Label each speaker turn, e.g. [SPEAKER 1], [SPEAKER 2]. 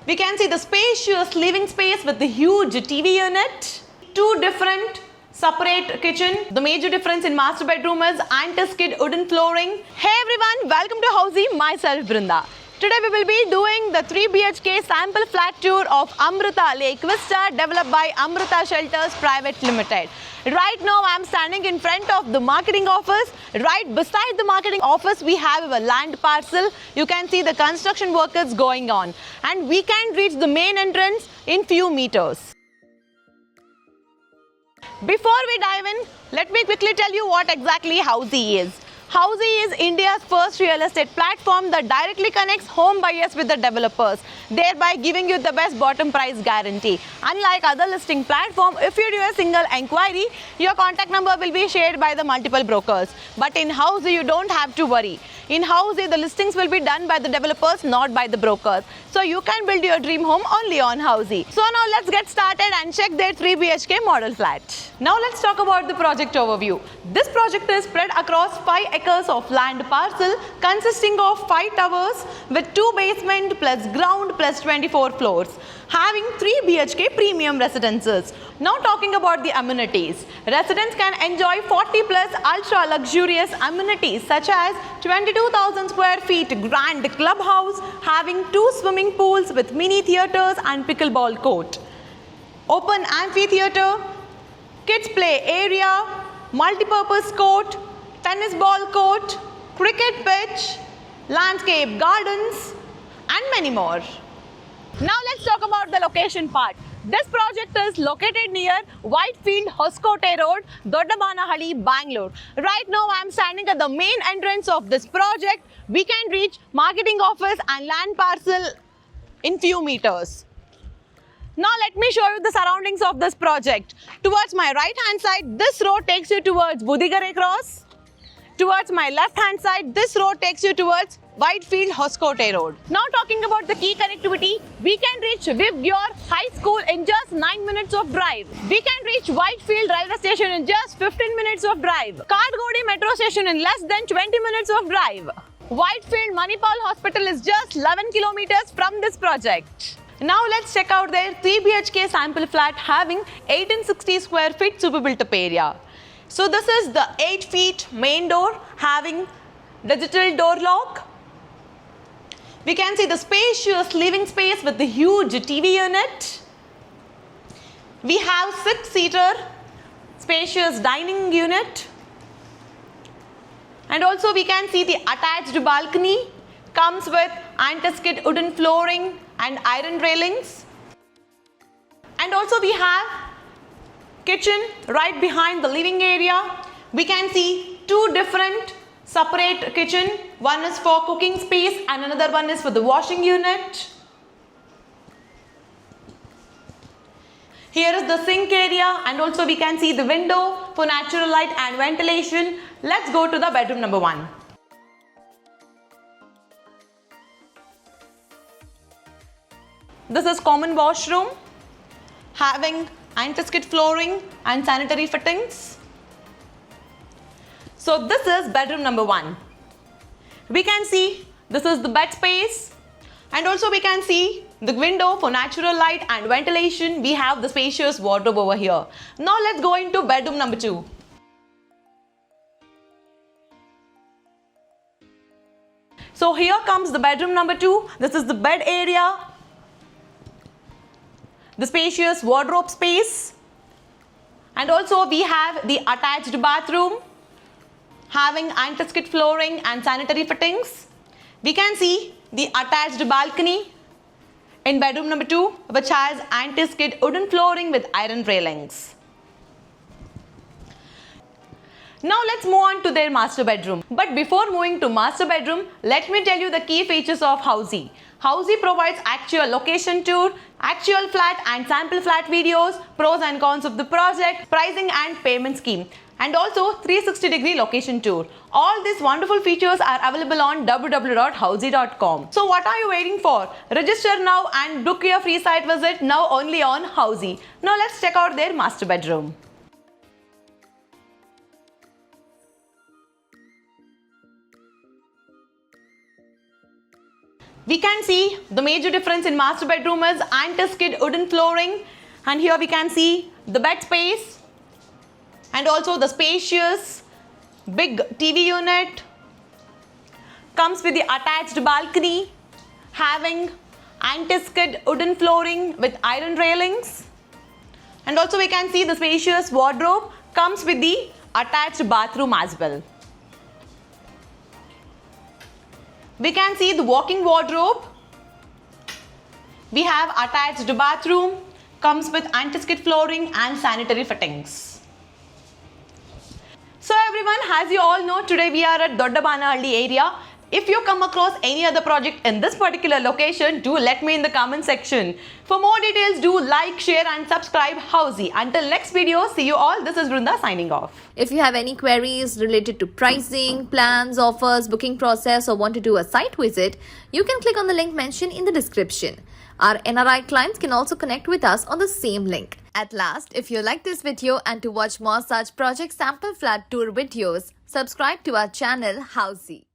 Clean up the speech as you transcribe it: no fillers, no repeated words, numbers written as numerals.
[SPEAKER 1] We can see the spacious living space with the huge TV unit, two different separate kitchen. The major difference in master bedroom is anti-skid wooden flooring. Hey everyone, welcome to Housey, myself Brinda. Today we will be doing the 3 BHK sample flat tour of Amrita Lake Vista developed by Amrita Shelters Private Limited. Right now I am standing in front of the marketing office. Right beside the marketing office we have a land parcel. You can see the construction work is going on and we can reach the main entrance in few meters. Before we dive in, let me quickly tell you what exactly Housey is. Housey is India's first real estate platform that directly connects home buyers with the developers, thereby giving you the best bottom price guarantee. Unlike other listing platforms, if you do a single enquiry, your contact number will be shared by the multiple brokers. But in Housey, you don't have to worry. In Housey, the listings will be done by the developers, not by the brokers. So you can build your dream home only on Housey. So now let's get started and check their 3 BHK model flat. Now let's talk about the project overview. This project is spread across 5 acres of land parcel consisting of 5 towers with 2 basement plus ground plus 24 floors, having 3 BHK premium residences. Now talking about the amenities. Residents can enjoy 40 plus ultra luxurious amenities such as 22,000 square feet grand clubhouse having 2 swimming pools with mini theatres and pickleball court, open amphitheatre, kids play area, multi-purpose court, tennis ball court, cricket pitch, landscape gardens and many more. Now let's talk about the location part. This project is located near Whitefield Hoskote Road, Doddabanahalli, Bangalore. Right now I am standing at the main entrance of this project. We can reach marketing office and land parcel in few meters. Now let me show you the surroundings of this project. Towards my right hand side, this road takes you towards Budigare Cross. Towards my left hand side, this road takes you towards Whitefield Hoskote Road. Now talking about the key connectivity, we can reach Vivgyor High School in just 9 minutes of drive. We can reach Whitefield Railway Station in just 15 minutes of drive. Kadgodi Metro Station in less than 20 minutes of drive. Whitefield Manipal Hospital is just 11 kilometers from this project. Now let's check out their 3 BHK sample flat having 1860 square feet super built up area. So this is the 8 feet main door having digital door lock. We can see the spacious living space with the huge TV unit. We have 6-seater spacious dining unit. And also we can see the attached balcony comes with anti-skid wooden flooring and iron railings. And also we have kitchen right behind the living area. We can see 2 different separate kitchen. One is for cooking space and another one is for the washing unit. Here is the sink area and also we can see the window for natural light and ventilation. Let's go to the bedroom number 1. This is common washroom having anti-skid flooring and sanitary fittings. So this is bedroom number 1. We can see this is the bed space and also we can see the window for natural light and ventilation. We have the spacious wardrobe over here. Now let's go into bedroom number 2. So here comes the bedroom number 2. This is the bed area, the spacious wardrobe space, and also we have the attached bathroom having anti-skid flooring and sanitary fittings. We can see the attached balcony in bedroom number 2 which has anti-skid wooden flooring with iron railings. Now let's move on to their master bedroom. But before moving to master bedroom, let me tell you the key features of Housey. Housey provides actual location tour, actual flat and sample flat videos, pros and cons of the project, pricing and payment scheme, and also 360-degree location tour. All these wonderful features are available on www.housey.com. So what are you waiting for? Register now and book your free site visit now only on Housey. Now let's check out their master bedroom. We can see the major difference in master bedroom is anti-skid wooden flooring, and here we can see the bed space and also the spacious big TV unit. Comes with the attached balcony having anti-skid wooden flooring with iron railings, and also we can see the spacious wardrobe comes with the attached bathroom as well. We can see the walk-in wardrobe. We have attached bathroom, comes with anti-skid flooring and sanitary fittings. So everyone, as you all know, today we are at Doddabanehalli area. If you come across any other project in this particular location, do let me in the comment section. For more details, do like, share and subscribe Housey. Until next video, see you all. This is Brunda signing off.
[SPEAKER 2] If you have any queries related to pricing, plans, offers, booking process or want to do a site visit, you can click on the link mentioned in the description. Our NRI clients can also connect with us on the same link. At last, if you like this video and to watch more such project sample flat tour videos, subscribe to our channel Housey.